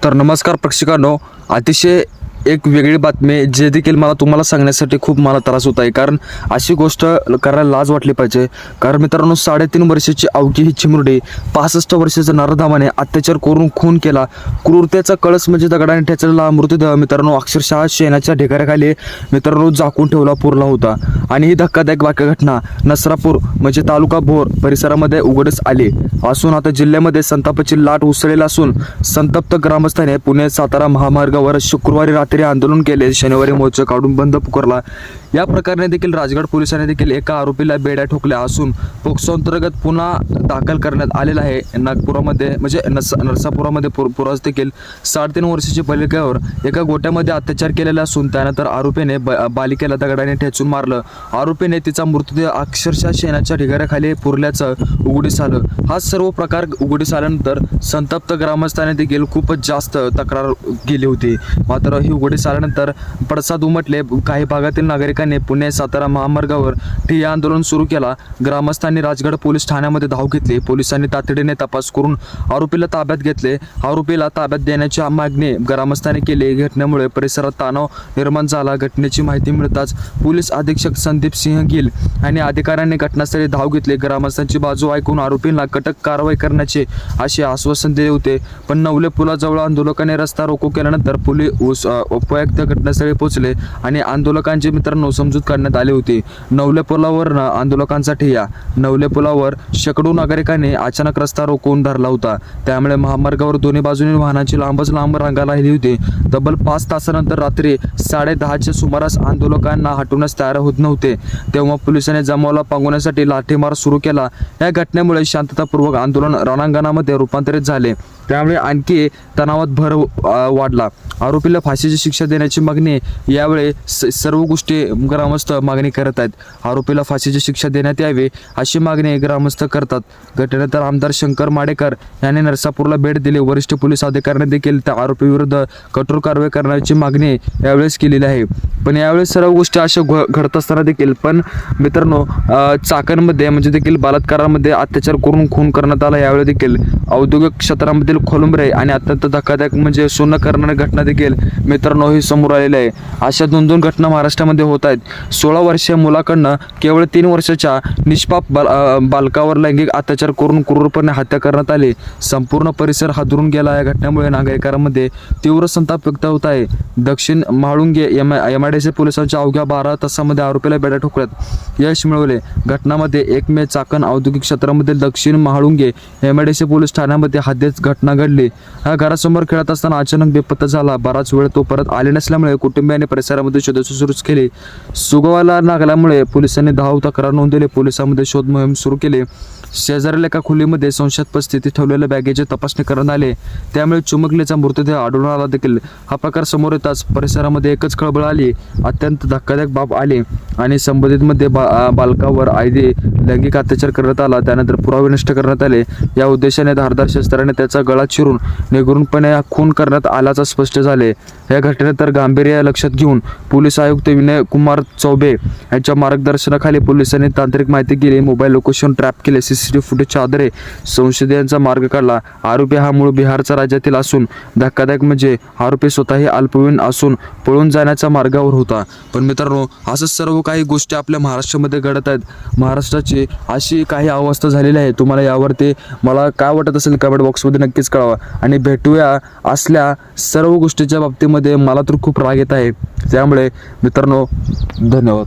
तर नमस्कार प्रेक्षकांनो, अतिशय एक वेगळी बातमी जे देखील मला तुम्हाला सांगण्यासाठी खूप मला त्रास होत आहे, कारण अशी गोष्ट करायला लाज वाटली पाहिजे. कारण मित्रांनो, 3.5 वर्षाची अवघी ही चिमुरडी 65 वर्षाचा नरधामाने अत्याचार करून खून केला. क्रूरतेचा कळस म्हणजे दगडाने ठेचलेला मृतदेह मित्रांनो अक्षरशः शेणाच्या ढेकऱ्याखाली मित्रांनो झाकून ठेवला पुरला होता. आणि ही धक्कादायक वाक्य घटना नसरापूर म्हणजे तालुका भोर परिसरामध्ये उघडीस आली असून आता जिल्ह्यामध्ये संतापाची लाट उसळलेली असून संतप्त ग्रामस्थांनी पुणे सातारा महामार्गावर शुक्रवारी रात्री आंदोलन केले. शनिवारी मोर्चा काढून बंद पुकारला. या प्रकरणी देखील राजगड पोलिसांनी देखील एका आरोपीला बेड्या ठोकल्या असून पोक्सो अंतर्गत पुन्हा दाखल करण्यात आलेला आहे. नागपुरामध्ये म्हणजे नरसापुरामध्ये पुरास देखील 3.5 वर्षाच्या बालिकेवर एका गोट्यामध्ये अत्याचार केलेला असून त्यानंतर आरोपीने बालिकेला दगडाने ठेचून मारलं. आरोपीने तिचा मृतदेह अक्षरशः शेणाच्या ढिगाऱ्याखाली पुरल्याचं उघडीस आलं. हा सर्व प्रकार उघडीस आल्यानंतर संतप्त ग्रामस्थांनी देखील खूपच जास्त तक्रार केली होती. मात्र ही उघडीस आल्यानंतर पडसाद उमटले. काही भागातील नागरिकांनी पुणे सातारा महामार्गावर ठिय्या आंदोलन सुरू केला. ग्रामस्थांनी राजगड पोलीस ठाण्यामध्ये धाव घेतली. पोलिसांनी तातडीने तपास करून आरोपीला ताब्यात घेतले. आरोपीला ताब्यात देण्याची मागणी ग्रामस्थांनी केली. घटनेमुळे परिसरात तणाव निर्माण झाला. घटनेची माहिती मिळताच पोलीस अधीक्षक संदीप सिंह गिल आणि अधिकाऱ्यांनी घटनास्थळी धाव घेतली. ग्रामस्थांची बाजू ऐकून आरोपींना कटक कारवाई करण्याचे असे आश्वासन दिले होते. पण नवले पुलाजवळ आंदोलकांनी रस्ता रोको केल्यानंतर पोलीस उपायुक्त घटनास्थळी पोहोचले आणि आंदोलकांचे मित्रांनो समजूत काढण्यात आली होती. नवले पुलावर आंदोलकांचा ठिय्या. नवले पुलावर शेकडो नागरिकांनी अचानक रस्ता रोखून धरला होता. त्यामुळे महामार्गावर दोन्ही बाजूने वाहनांची लांब रांगा राहिली होती. तब्बल 5 तासानंतर रात्री 10:30च्या सुमारास आंदोलकांना हटवण्यास तयार होत नव्हते तेव्हा पोलिसांनी जमावाला पांगवण्यासाठी लाठीमार सुरू केला. या घटनेमुळे शांततापूर्वक आंदोलन रणांगणामध्ये रूपांतरित झाले. त्यामुळे आणखी तणावात भर वाढला. आरोपीला फाशीची शिक्षा देण्याची मागणी यावेळी सर्व गोष्टी ग्रामस्थ मागणी करत आहेत. आरोपीला फाशीची शिक्षा देण्यात यावी अशी मागणी ग्रामस्थ करतात. घटनेनंतर आमदार शंकर माडेकर यांनी नरसापूरला भेट दिली. वरिष्ठ पोलीस अधिकाऱ्यांनी देखील त्या आरोपीविरुद्ध कठोर कारवाई करण्याची मागणी यावेळेस केलेली आहे. पण यावेळेस सर्व गोष्टी अशा घडत असताना देखील पण मित्रांनो चाकणमध्ये म्हणजे देखील बलात्कारामध्ये अत्याचार करून खून करण्यात आला. यावेळी देखील औद्योगिक क्षेत्रामधील खोलंबरे आणि अत्यंत धक्कादायक म्हणजे सोनं करणारी घटना देखील मित्रांनो ही समोर आलेली आहे. अशा 2 घटना महाराष्ट्रामध्ये होत आहेत. 16 वर्षीय मुलाकडनं केवळ 3 वर्षाच्या निष्पाप बालकावर लैंगिक अत्याचार करून क्रूरपणे हत्या करण्यात आली. संपूर्ण परिसर हादरून गेला. या घटनेमुळे नागरिकांमध्ये तीव्र संताप व्यक्त होत आहे. दक्षिण म्हाळुंगे MIDC पोलिसांच्या अवघ्या 12 तासामध्ये आरोपीला बेड्या ठोकण्यात यश मिळवले. घटनामध्ये 1 मे चाकण औद्योगिक क्षेत्रामधील दक्षिण म्हाळुंगे MIDC पोलीस ठाण्यामध्ये हद्दीत घटना घडली. हा घरासमोर खेळत असताना अचानक बेपत्ता झाला. बराच वेळ तो परत आले नसल्यामुळे कुटुंबियांनी परिसरामध्ये शोधाशोध सुरू केली. सुगावाला लागल्यामुळे पोलिसांनी धाव तक्रार नोंदवली. पोलिसांमध्ये शोध मोहीम सुरू केली. शेजारील एका खोलीमध्ये संशयास्पद स्थितीत ठेवलेल्या बॅगेची तपासणी करण्यात आली. त्यामुळे चिमुकलीचा मृतदेह आढळून आला. देखील हा प्रकार समोर येताच परिसरामध्ये एकच खळबळ आली. अत्यंत धक्कादायक बाब आली आणि संबंधितमध्ये बालकावर आयधी लैंगिक अत्याचार करण्यात आला. त्यानंतर पुरावे नष्ट करण्यात आले. या उद्देशाने धारदार शस्त्राने त्याचा गळा चिरून निगूनपणे खून करण्यात आल्याचं स्पष्ट झाले. या घटनेत तर गांभीर्य लक्षात घेऊन पोलीस आयुक्त विनय कुमार चौबे यांच्या मार्गदर्शनाखाली पोलिसांनी तांत्रिक माहिती केली. मोबाईल लोकेशन ट्रॅप केले. CCTV फुटेजच्या आधारे संशयितांचा मार्ग काढला. आरोपी हा मूळ बिहारचा राज्यातील असून धक्कादायक म्हणजे आरोपी स्वतःही अल्पवयीन असून पळून जाण्याच्या मार्गावर होता. पण मित्रांनो असं सर्व काही गोष्टी आपल्या महाराष्ट्रामध्ये घडत आहेत. महाराष्ट्राची अशी काही अवस्था झालेली आहे. तुम्हाला यावरती मला काय वाटत असेल कमेंट बॉक्समध्ये नक्कीच कळवा. आणि भेटूया असल्या सर्व गोष्टीच्या बाबतीमध्ये मला तर खूप राग येत आहे. त्यामुळे मित्रांनो धन्यवाद.